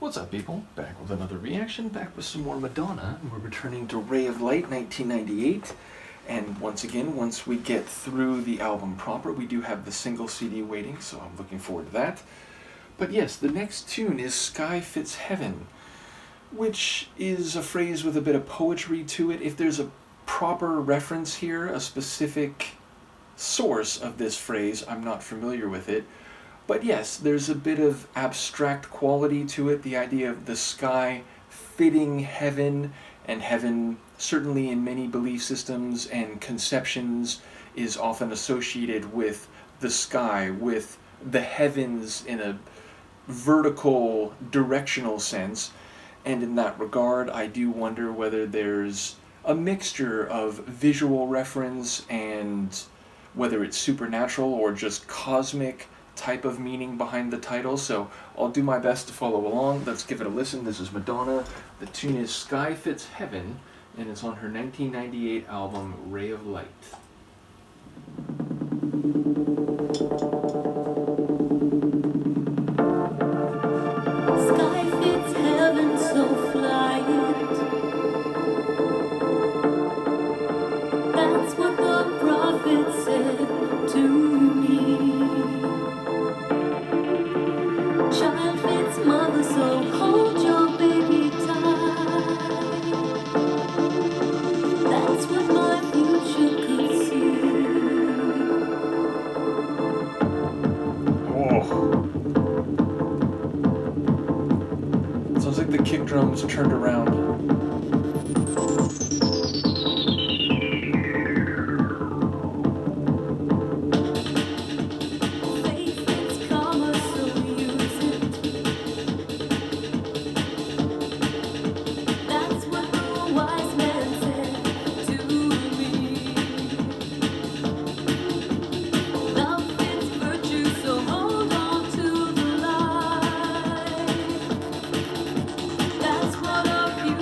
What's up, people? Back with another reaction, back with some more Madonna. We're returning to Ray of Light 1998. And once again, once we get through the album proper, we do have the single CD waiting, so I'm looking forward to that. But yes, the next tune is Sky Fits Heaven, which is a phrase with a bit of poetry to it. If there's a proper reference here, a specific source of this phrase, I'm not familiar with it. But yes, there's a bit of abstract quality to it, the idea of the sky fitting heaven, and heaven, certainly in many belief systems and conceptions, is often associated with the sky, with the heavens in a vertical, directional sense. And in that regard, I do wonder whether there's a mixture of visual reference and whether it's supernatural or just cosmic type of meaning behind the title. So I'll do my best to follow along. Let's give it a listen. This is Madonna. The tune is Sky Fits Heaven, and it's on her 1998 album Ray of Light. Sky fits heaven so flight. That's what the prophet said to me. Child fits mother, so hold your baby tight. That's what my future could see. Oh. Sounds like the kick drums turned around. Faith fits karma, so use it. That's what the wise man said to me. Love fits virtue, so hold on to the light. That's what our future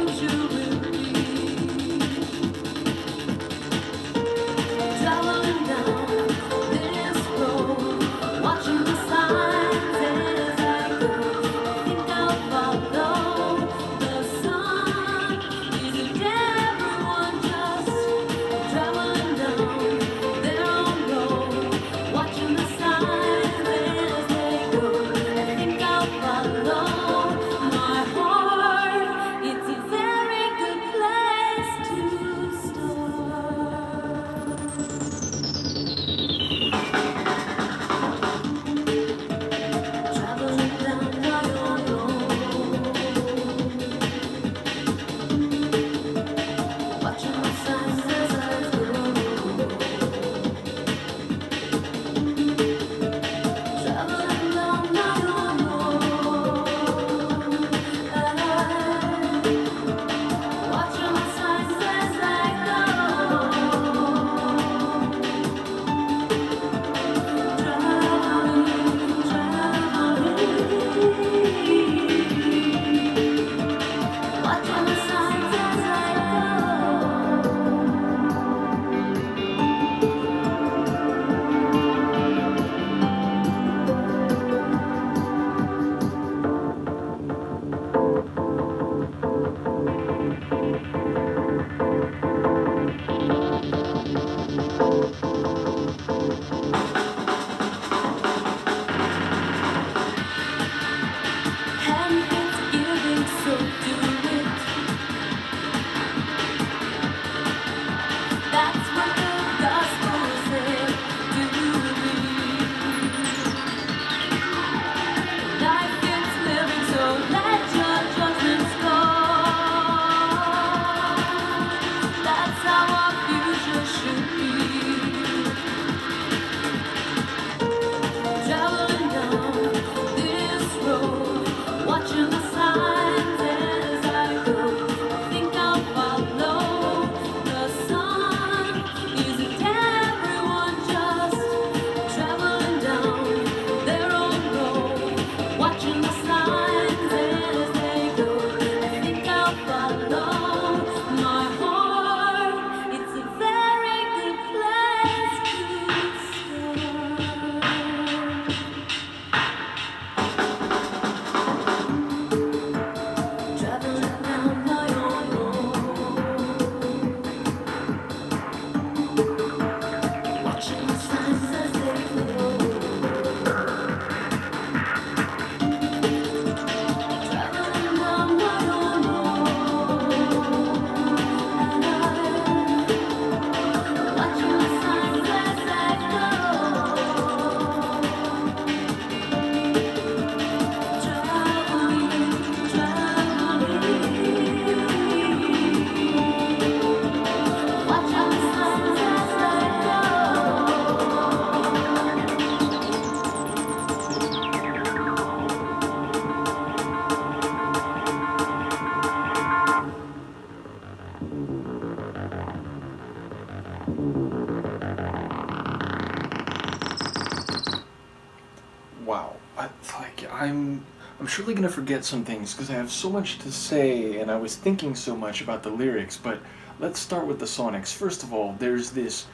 surely going to forget some things because I have so much to say and I was thinking so much about the lyrics, but let's start with the sonics. First of all, there's this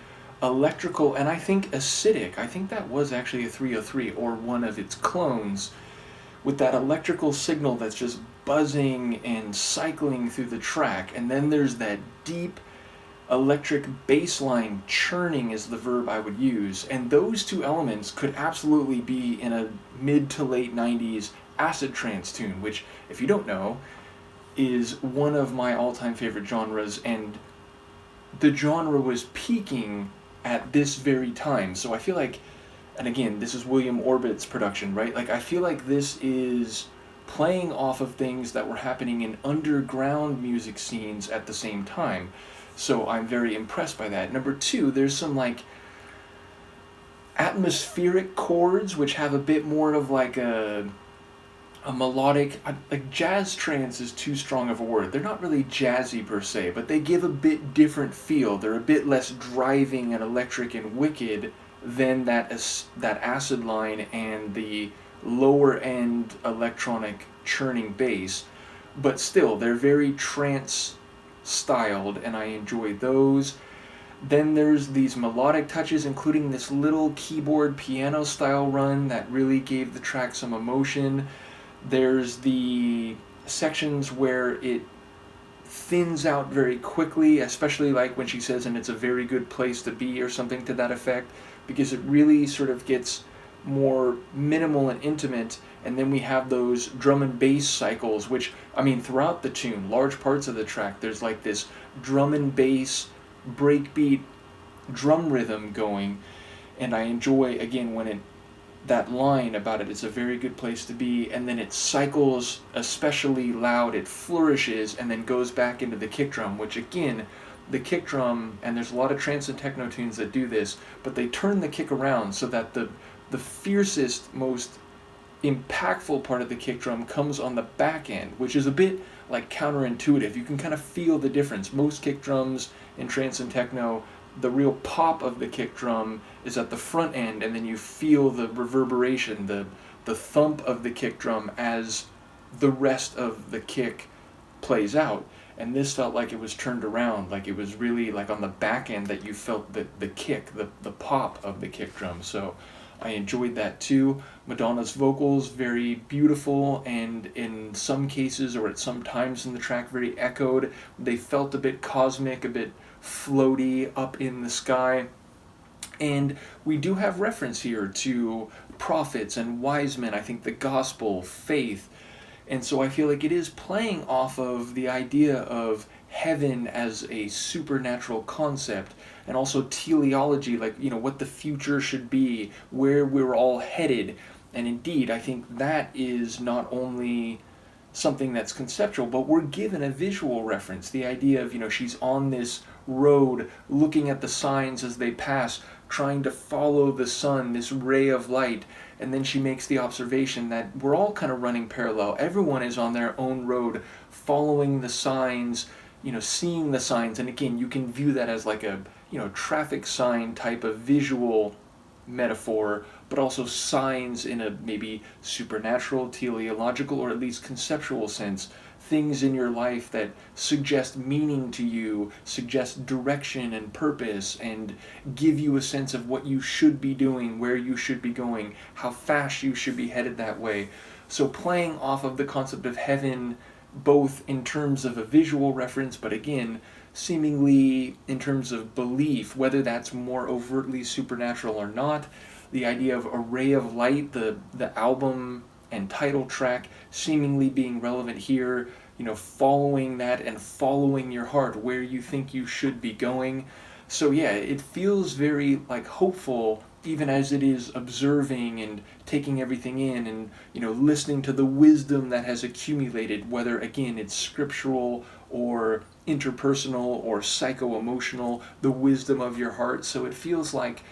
electrical and I think acidic. I think that was actually a 303 or one of its clones with that electrical signal that's just buzzing and cycling through the track. And then there's that deep electric bass line. Churning is the verb I would use. And those two elements could absolutely be in a mid to late 90s acid trance tune, which, if you don't know, is one of my all-time favorite genres, and the genre was peaking at this very time. So I feel like, and again, this is William Orbit's production, right? Like, I feel like this is playing off of things that were happening in underground music scenes at the same time. So I'm very impressed by that. Number two, there's some like atmospheric chords which have a bit more of like a melodic, like jazz trance is too strong of a word. They're not really jazzy per se, but they give a bit different feel. They're a bit less driving and electric and wicked than that acid line and the lower end electronic churning bass. But still, they're very trance styled and I enjoy those. Then there's these melodic touches, including this little keyboard piano style run that really gave the track some emotion. There's the sections where it thins out very quickly, especially like when she says, and it's a very good place to be, or something to that effect, because it really sort of gets more minimal and intimate. And then we have those drum and bass cycles, which, I mean, throughout the tune, large parts of the track, there's like this drum and bass breakbeat drum rhythm going. And I enjoy, again, when it that line about it's a very good place to be, and then it cycles especially loud, it flourishes, and then goes back into the kick drum, which again, the kick drum, and there's a lot of trance and techno tunes that do this, but they turn the kick around so that the fiercest, most impactful part of the kick drum comes on the back end, which is a bit like counterintuitive. You can kind of feel the difference. Most kick drums in trance and techno, the real pop of the kick drum is at the front end, and then you feel the reverberation, the thump of the kick drum as the rest of the kick plays out. And this felt like it was turned around, like it was really like on the back end that you felt the kick, the pop of the kick drum. So I enjoyed that too. Madonna's vocals, very beautiful, and in some cases, or at some times in the track, very echoed. They felt a bit cosmic, a bit floaty up in the sky. And we do have reference here to prophets and wise men, I think the gospel, faith. And so I feel like it is playing off of the idea of heaven as a supernatural concept, and also teleology, like, you know, what the future should be, where we're all headed. And indeed, I think that is not only something that's conceptual, but we're given a visual reference. The idea of, you know, she's on this road, looking at the signs as they pass, trying to follow the sun, this ray of light, and then she makes the observation that we're all kind of running parallel. Everyone is on their own road, following the signs, you know, seeing the signs. And again, you can view that as like a, you know, traffic sign type of visual metaphor, but also signs in a maybe supernatural, teleological, or at least conceptual sense. Things in your life that suggest meaning to you, suggest direction and purpose, and give you a sense of what you should be doing, where you should be going, how fast you should be headed that way. So playing off of the concept of heaven, both in terms of a visual reference, but again, seemingly in terms of belief, whether that's more overtly supernatural or not. The idea of a ray of light, the album and title track seemingly being relevant here, you know, following that and following your heart where you think you should be going. So yeah, it feels very like hopeful, even as it is observing and taking everything in, and, you know, listening to the wisdom that has accumulated, whether again it's scriptural or interpersonal or psycho-emotional, the wisdom of your heart. So it feels like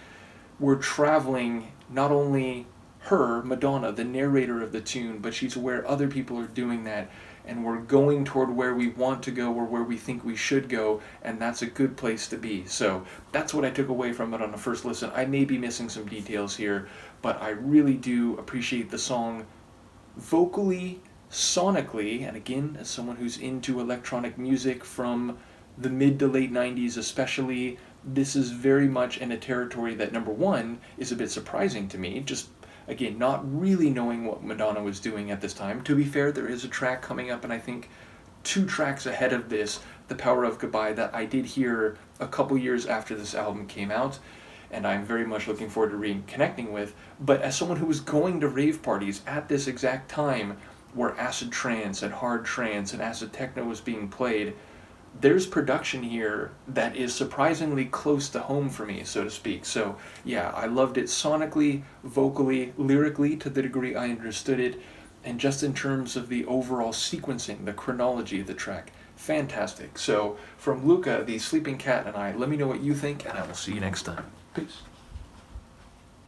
we're traveling, not only her, Madonna, the narrator of the tune, but she's aware other people are doing that, and we're going toward where we want to go or where we think we should go, and that's a good place to be. So that's what I took away from it on the first listen. I may be missing some details here, but I really do appreciate the song vocally, sonically, and again, as someone who's into electronic music from the mid to late 90s especially, this is very much in a territory that, number one, is a bit surprising to me, just again, not really knowing what Madonna was doing at this time. To be fair, there is a track coming up, and I think 2 tracks ahead of this, The Power of Goodbye, that I did hear a couple years after this album came out, and I'm very much looking forward to reconnecting with. But as someone who was going to rave parties at this exact time where acid trance and hard trance and acid techno was being played, there's production here that is surprisingly close to home for me, so to speak. So yeah, I loved it sonically, vocally, lyrically to the degree I understood it, and just in terms of the overall sequencing, the chronology of the track, fantastic. So from Luca, the Sleeping Cat, and I, let me know what you think, and I will see you next time. Peace.